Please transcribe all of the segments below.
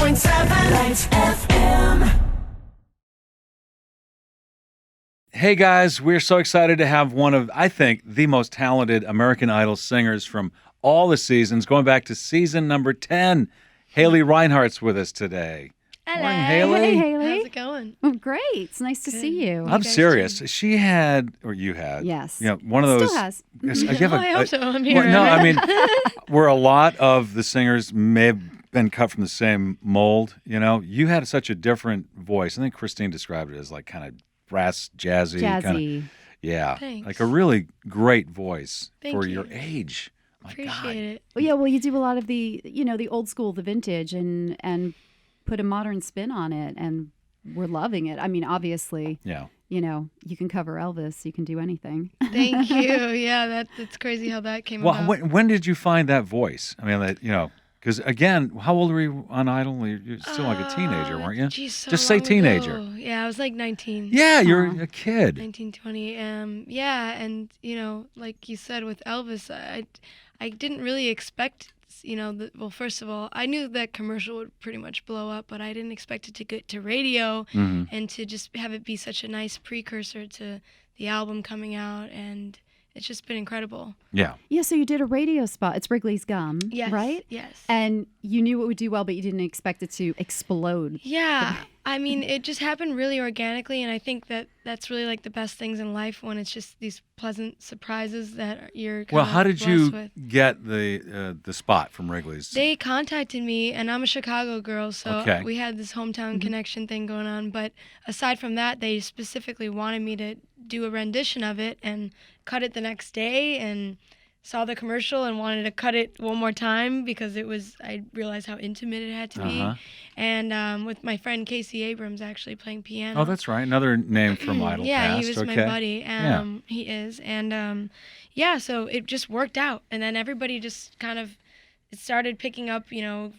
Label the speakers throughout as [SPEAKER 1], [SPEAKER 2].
[SPEAKER 1] Lights FM.
[SPEAKER 2] Hey guys, we're so excited to have one of, I think, the most talented American Idol singers from all the seasons, going back to season number 10. Haley Reinhart's with us today.
[SPEAKER 3] Hello.
[SPEAKER 2] Morning, Haley.
[SPEAKER 4] Hey, Haley.
[SPEAKER 3] How's it going?
[SPEAKER 4] Oh, great. It's nice to see you.
[SPEAKER 2] I'm
[SPEAKER 3] guys
[SPEAKER 2] serious.
[SPEAKER 3] too.
[SPEAKER 2] She had, or you had,
[SPEAKER 4] Yes.
[SPEAKER 2] one of those.
[SPEAKER 4] Still has.
[SPEAKER 2] Yes, you
[SPEAKER 3] Oh,
[SPEAKER 2] have
[SPEAKER 3] I hope so. I'm here.
[SPEAKER 2] Well, no, I mean, where a lot of the singers may have been cut from the same mold. You had such a different voice. I think Christine described it as like kind of brass, jazzy.
[SPEAKER 4] Jazzy.
[SPEAKER 2] Yeah,
[SPEAKER 3] Thanks.
[SPEAKER 2] like a really great voice
[SPEAKER 3] Thank
[SPEAKER 2] for
[SPEAKER 3] you.
[SPEAKER 2] your age. My
[SPEAKER 3] Appreciate
[SPEAKER 2] God.
[SPEAKER 3] it.
[SPEAKER 4] Well, yeah, well, you do a lot of the old school, the vintage, and put a modern spin on it, and we're loving it. I mean, obviously,
[SPEAKER 2] Yeah.
[SPEAKER 4] You can cover Elvis, you can do anything.
[SPEAKER 3] Thank you. Yeah, that's crazy how that came
[SPEAKER 2] Well,
[SPEAKER 3] about.
[SPEAKER 2] when did you find that voice? I mean, because again, how old were you on Idol? You're still like a teenager, weren't you?
[SPEAKER 3] Geez, so
[SPEAKER 2] Just say
[SPEAKER 3] long
[SPEAKER 2] teenager.
[SPEAKER 3] ago. Yeah, I was like 19.
[SPEAKER 2] Yeah, you're
[SPEAKER 4] Aw.
[SPEAKER 2] a kid.
[SPEAKER 3] 19, 20. Yeah, and like you said with Elvis, I didn't really expect, well, first of all, I knew that commercial would pretty much blow up, but I didn't expect it to get to radio
[SPEAKER 2] Mhm.
[SPEAKER 3] and to just have it be such a nice precursor to the album coming out, and it's just been incredible.
[SPEAKER 2] Yeah.
[SPEAKER 4] Yeah, so you did a radio spot. It's Wrigley's Gum,
[SPEAKER 3] Yes.
[SPEAKER 4] right?
[SPEAKER 3] Yes.
[SPEAKER 4] And you knew it would do well, but you didn't expect it to explode.
[SPEAKER 3] Yeah, I mean, it just happened really organically, and I think that that's really like the best things in life when it's just these pleasant surprises that you're
[SPEAKER 2] Well,
[SPEAKER 3] kind
[SPEAKER 2] how
[SPEAKER 3] of
[SPEAKER 2] did
[SPEAKER 3] blessed
[SPEAKER 2] you
[SPEAKER 3] with.
[SPEAKER 2] get the spot from Wrigley's?
[SPEAKER 3] They contacted me, and I'm a Chicago girl, so
[SPEAKER 2] Okay.
[SPEAKER 3] we had this hometown connection thing going on. But aside from that, they specifically wanted me to do a rendition of it and cut it the next day, and saw the commercial and wanted to cut it one more time because I realized how intimate it had to
[SPEAKER 2] Uh-huh.
[SPEAKER 3] be. And with my friend Casey Abrams actually playing piano.
[SPEAKER 2] Oh, that's right. Another name from Idol
[SPEAKER 3] Yeah,
[SPEAKER 2] past.
[SPEAKER 3] he was
[SPEAKER 2] okay.
[SPEAKER 3] my buddy.
[SPEAKER 2] Yeah.
[SPEAKER 3] He is. And yeah, so it just worked out. And then everybody just kind of, it started picking up,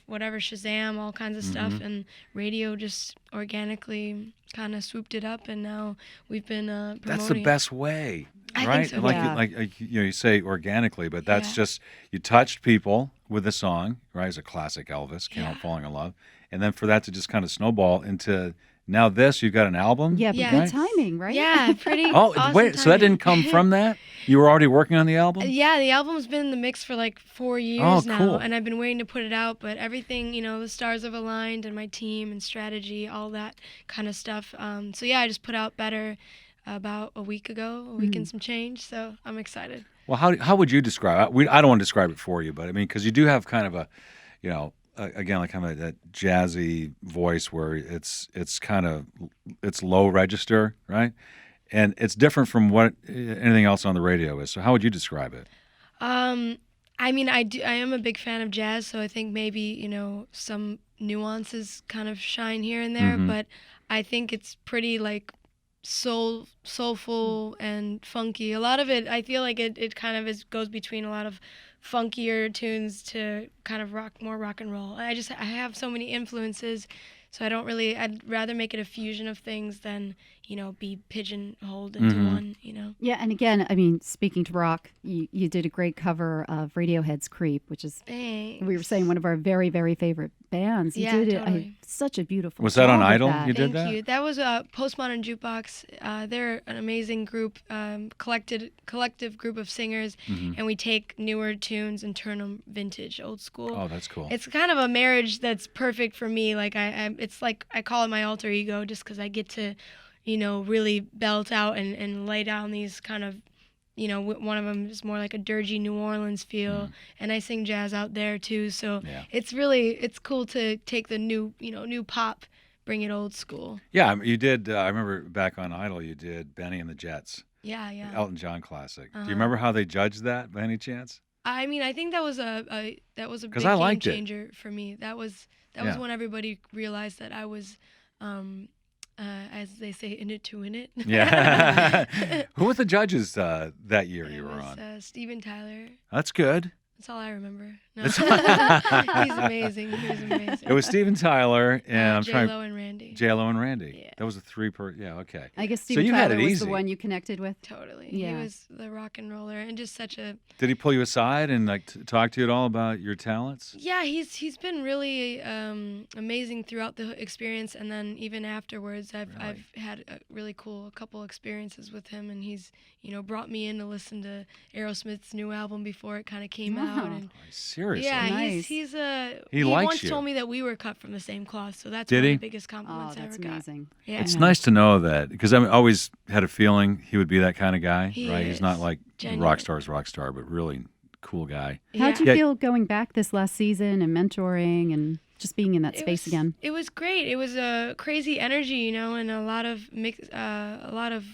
[SPEAKER 3] whatever, Shazam, all kinds of stuff.
[SPEAKER 2] Mm-hmm.
[SPEAKER 3] And radio just organically kind of swooped it up. And now we've been promoting
[SPEAKER 2] That's the
[SPEAKER 3] it.
[SPEAKER 2] best way,
[SPEAKER 3] I think
[SPEAKER 2] right?
[SPEAKER 3] so,
[SPEAKER 2] Like,
[SPEAKER 4] yeah.
[SPEAKER 2] you say organically, but that's
[SPEAKER 3] Yeah.
[SPEAKER 2] just you touched people with the song, right? It's a classic Elvis, Can't Help
[SPEAKER 3] Yeah.
[SPEAKER 2] Falling in Love, and then for that to just kind of snowball into now this, you've got an album.
[SPEAKER 4] Yeah, but
[SPEAKER 3] Yeah.
[SPEAKER 4] good timing, right?
[SPEAKER 3] Yeah, pretty
[SPEAKER 2] Oh,
[SPEAKER 3] awesome
[SPEAKER 2] wait, so that
[SPEAKER 3] timing.
[SPEAKER 2] didn't come from that? You were already working on the album?
[SPEAKER 3] Yeah, the album's been in the mix for like 4 years
[SPEAKER 2] Oh,
[SPEAKER 3] now,
[SPEAKER 2] cool.
[SPEAKER 3] and I've been waiting to put it out, but everything, the stars have aligned, and my team and strategy, all that kind of stuff. So yeah, I just put out Better about a week ago, a week and some change, so I'm excited.
[SPEAKER 2] Well, how would you describe it? I don't want to describe it for you, but I mean, because you do have kind of again, like kind of that jazzy voice where it's low register, right? And it's different from what anything else on the radio is. So how would you describe it?
[SPEAKER 3] I mean, I am a big fan of jazz, so I think maybe, some nuances kind of shine here and there, but I think it's pretty like soulful and funky. A lot of it, I feel like it kind of goes between a lot of funkier tunes to kind of more rock and roll. I have so many influences, so I'd rather make it a fusion of things than, be pigeonholed into one,
[SPEAKER 4] Yeah, and again, I mean, speaking to rock, you did a great cover of Radiohead's "Creep," which is
[SPEAKER 3] Thanks.
[SPEAKER 4] we were saying one of our very, very favorite bands. You
[SPEAKER 3] Yeah,
[SPEAKER 4] did it.
[SPEAKER 3] totally.
[SPEAKER 4] Such a beautiful.
[SPEAKER 2] Was that on
[SPEAKER 4] job with
[SPEAKER 2] Idol?
[SPEAKER 4] that.
[SPEAKER 2] You did
[SPEAKER 3] Thank
[SPEAKER 2] that?
[SPEAKER 3] you. That was a Postmodern Jukebox. They're an amazing group, collective group of singers, and we take newer tunes and turn them vintage, old school.
[SPEAKER 2] Oh, that's cool.
[SPEAKER 3] It's kind of a marriage that's perfect for me. Like it's like I call it my alter ego, just because I get to, really belt out and lay down these kind of, one of them is more like a dirgy New Orleans feel, and I sing jazz out there too. So
[SPEAKER 2] Yeah.
[SPEAKER 3] it's cool to take the new pop, bring it old school.
[SPEAKER 2] Yeah, you did. I remember back on Idol, you did Benny and the Jets,
[SPEAKER 3] Yeah, yeah.
[SPEAKER 2] Elton John classic. Do
[SPEAKER 3] Uh-huh.
[SPEAKER 2] you remember how they judged that by any chance?
[SPEAKER 3] I mean, I think that was a big
[SPEAKER 2] 'Cause I
[SPEAKER 3] game
[SPEAKER 2] liked it.
[SPEAKER 3] changer for me. That was
[SPEAKER 2] Yeah.
[SPEAKER 3] when everybody realized that I was, as they say, in it to win it.
[SPEAKER 2] Yeah. Who were the judges that year
[SPEAKER 3] It
[SPEAKER 2] you were
[SPEAKER 3] was
[SPEAKER 2] on?
[SPEAKER 3] Steven Tyler.
[SPEAKER 2] That's good.
[SPEAKER 3] That's all I remember. No. He's amazing. He was amazing.
[SPEAKER 2] It was Steven Tyler and I'm trying.
[SPEAKER 3] J-Lo and Randy.
[SPEAKER 2] J-Lo and Randy.
[SPEAKER 3] Yeah.
[SPEAKER 2] That was a yeah, okay.
[SPEAKER 4] I guess
[SPEAKER 2] So
[SPEAKER 4] Steven
[SPEAKER 2] you had
[SPEAKER 4] Tyler
[SPEAKER 2] it
[SPEAKER 4] was
[SPEAKER 2] easy.
[SPEAKER 4] the one you connected with.
[SPEAKER 3] Totally.
[SPEAKER 4] Yeah.
[SPEAKER 3] He was the rock and roller and just such a
[SPEAKER 2] Did he pull you aside and like talk to you at all about your talents?
[SPEAKER 3] Yeah, he's been really amazing throughout the experience, and then even afterwards, I've had a really cool couple experiences with him, and he's brought me in to listen to Aerosmith's new album before it kind of came out,
[SPEAKER 4] Wow.
[SPEAKER 3] and
[SPEAKER 2] Seriously?
[SPEAKER 3] yeah,
[SPEAKER 4] Nice.
[SPEAKER 3] he
[SPEAKER 2] likes
[SPEAKER 3] once
[SPEAKER 2] you.
[SPEAKER 3] told me that we were cut from the same cloth, so that's
[SPEAKER 2] Did
[SPEAKER 3] one
[SPEAKER 2] he?
[SPEAKER 3] of the biggest
[SPEAKER 4] Oh,
[SPEAKER 3] compliments I
[SPEAKER 4] that's
[SPEAKER 3] ever got.
[SPEAKER 4] amazing.
[SPEAKER 3] Yeah,
[SPEAKER 2] It's nice to know that because I always had a feeling he would be that kind of guy,
[SPEAKER 3] He
[SPEAKER 2] right? He's not
[SPEAKER 3] is.
[SPEAKER 2] like
[SPEAKER 3] Genuine.
[SPEAKER 2] rock star, but really cool guy.
[SPEAKER 4] How'd you
[SPEAKER 2] Yeah.
[SPEAKER 4] feel going back this last season and mentoring and just being in that space again?
[SPEAKER 3] It was great. It was a crazy energy, and a lot of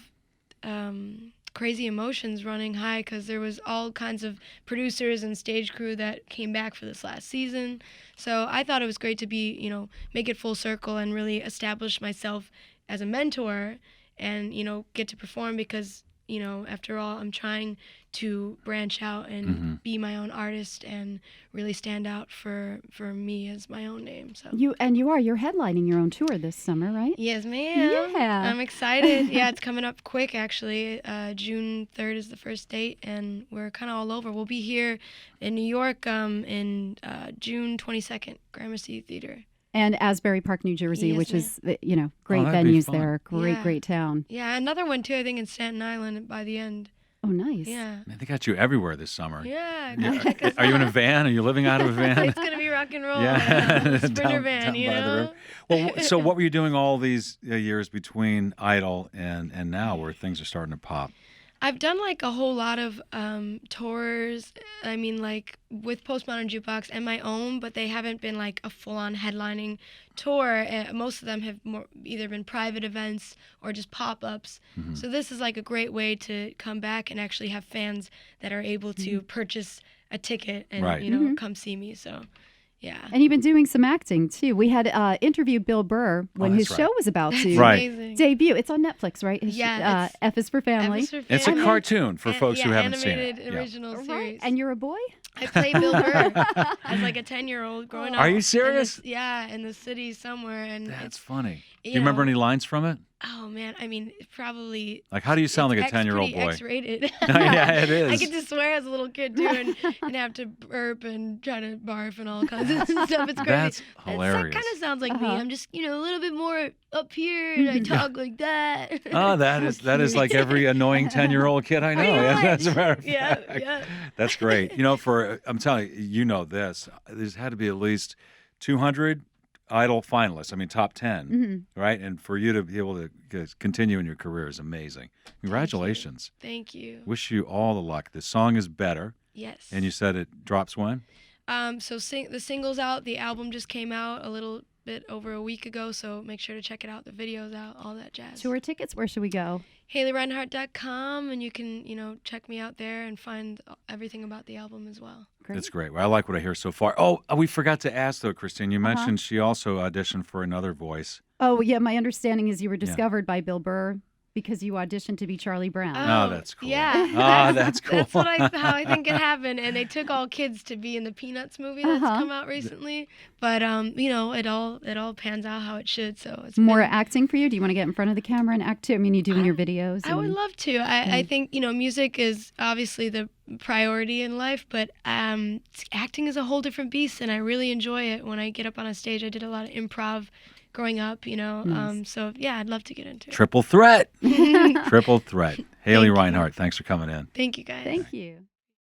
[SPEAKER 3] crazy emotions running high because there was all kinds of producers and stage crew that came back for this last season. So I thought it was great to be, make it full circle and really establish myself as a mentor and, get to perform because, after all, I'm trying to branch out and be my own artist and really stand out for me as my own name. So
[SPEAKER 4] You're headlining your own tour this summer, right?
[SPEAKER 3] yes, ma'am.
[SPEAKER 4] Yeah.
[SPEAKER 3] I'm excited. Yeah, it's coming up quick, actually. June 3rd is the first date, and we're kind of all over. We'll be here in New York in June 22nd, Gramercy Theater.
[SPEAKER 4] And Asbury Park, New Jersey,
[SPEAKER 3] Yes,
[SPEAKER 4] which
[SPEAKER 3] ma'am.
[SPEAKER 4] is, great
[SPEAKER 2] that'd be
[SPEAKER 4] venues
[SPEAKER 2] fun.
[SPEAKER 4] there.
[SPEAKER 3] Yeah.
[SPEAKER 4] Great town.
[SPEAKER 3] Yeah, another one, too, I think in Staten Island by the end.
[SPEAKER 4] Oh, nice.
[SPEAKER 3] Yeah.
[SPEAKER 2] Man, they got you everywhere this summer.
[SPEAKER 3] Yeah.
[SPEAKER 2] Yeah.
[SPEAKER 3] Come check us
[SPEAKER 2] Are you in a
[SPEAKER 3] out.
[SPEAKER 2] van? Are you living out of a van?
[SPEAKER 3] It's going to be rock and roll.
[SPEAKER 2] Yeah.
[SPEAKER 3] Sprinter van,
[SPEAKER 2] down
[SPEAKER 3] you
[SPEAKER 2] by the
[SPEAKER 3] know?
[SPEAKER 2] river. Well, so what were you doing all these years between Idol and now where things are starting to pop?
[SPEAKER 3] I've done like a whole lot of tours. I mean, like with Postmodern Jukebox and my own, but they haven't been like a full-on headlining tour. Most of them have either been private events or just pop-ups. So this is like a great way to come back and actually have fans that are able to purchase a ticket and
[SPEAKER 2] Right.
[SPEAKER 3] come see me. So. Yeah.
[SPEAKER 4] And you've been doing some acting, too. We had interviewed Bill Burr when his
[SPEAKER 2] that's
[SPEAKER 4] show
[SPEAKER 2] right.
[SPEAKER 4] was about to
[SPEAKER 2] Right.
[SPEAKER 3] Amazing.
[SPEAKER 4] debut. It's on Netflix, right?
[SPEAKER 3] Yeah, it's-
[SPEAKER 4] F is for Family.
[SPEAKER 3] F is for
[SPEAKER 2] It's a
[SPEAKER 3] Family.
[SPEAKER 2] cartoon for folks who haven't seen
[SPEAKER 3] animated
[SPEAKER 2] it. Yeah.
[SPEAKER 3] original
[SPEAKER 4] Right.
[SPEAKER 3] series.
[SPEAKER 4] And you're a boy?
[SPEAKER 3] I played Bill Burr as like a 10-year-old growing up.
[SPEAKER 2] Are you
[SPEAKER 3] in
[SPEAKER 2] serious?
[SPEAKER 3] in the city somewhere, and
[SPEAKER 2] That's
[SPEAKER 3] it's
[SPEAKER 2] funny. Do
[SPEAKER 3] you
[SPEAKER 2] you remember
[SPEAKER 3] know-
[SPEAKER 2] any lines from it?
[SPEAKER 3] oh man, I mean, probably.
[SPEAKER 2] Like, how do you sound like a
[SPEAKER 3] it's
[SPEAKER 2] 10-year-old
[SPEAKER 3] pretty
[SPEAKER 2] boy?
[SPEAKER 3] X-rated.
[SPEAKER 2] Yeah, it
[SPEAKER 3] I
[SPEAKER 2] is.
[SPEAKER 3] get to swear as a little kid too, and have to burp and try to barf and all kinds of stuff. It's crazy.
[SPEAKER 2] That's
[SPEAKER 3] That
[SPEAKER 2] hilarious.
[SPEAKER 3] kind of sounds like me.
[SPEAKER 4] Uh-huh.
[SPEAKER 3] I'm just a little bit more up here, and I talk like that.
[SPEAKER 2] Oh, that is like every annoying 10-year-old kid I know.
[SPEAKER 3] Pretty
[SPEAKER 2] Yeah,
[SPEAKER 3] much.
[SPEAKER 2] that's a matter of
[SPEAKER 3] Yeah,
[SPEAKER 2] fact.
[SPEAKER 3] yeah.
[SPEAKER 2] That's great. I'm telling you, this. There's had to be at least 200 Idol finalists. I mean, top 10, right? And for you to be able to continue in your career is amazing. Congratulations.
[SPEAKER 3] Thank you.
[SPEAKER 2] Wish you all the luck. The song is better,
[SPEAKER 3] Yes.
[SPEAKER 2] and you said it drops when?
[SPEAKER 3] So the single's out. The album just came out a little bit over a week ago, so make sure to check it out. The video's out, all that jazz.
[SPEAKER 4] Tour tickets, where should we go?
[SPEAKER 3] HaleyReinhart.com, and you can, check me out there and find everything about the album as well.
[SPEAKER 4] Great.
[SPEAKER 2] That's great. Well, I like what I hear so far. Oh, we forgot to ask, though, Christine. You mentioned she also auditioned for Another Voice.
[SPEAKER 4] Oh, yeah, my understanding is you were discovered by Bill Burr because you auditioned to be Charlie Brown.
[SPEAKER 2] Oh, that's cool.
[SPEAKER 3] Yeah.
[SPEAKER 2] Oh, that's cool.
[SPEAKER 3] That's how I think it happened. And they took all kids to be in the Peanuts movie that's come out recently. But it all pans out how it should. So it's
[SPEAKER 4] More
[SPEAKER 3] been,
[SPEAKER 4] acting for you? Do you want to get in front of the camera and act too? I mean, you do in your videos.
[SPEAKER 3] I would
[SPEAKER 4] and-
[SPEAKER 3] love to. I think, music is obviously the priority in life, but acting is a whole different beast, and I really enjoy it when I get up on a stage. I did a lot of improv growing up,
[SPEAKER 4] Nice.
[SPEAKER 3] so yeah, I'd love to get into it.
[SPEAKER 2] Triple threat. Triple threat. Haley
[SPEAKER 3] Thank you.
[SPEAKER 2] Reinhart, thanks for coming in.
[SPEAKER 3] Thank you, guys.
[SPEAKER 4] Thank you.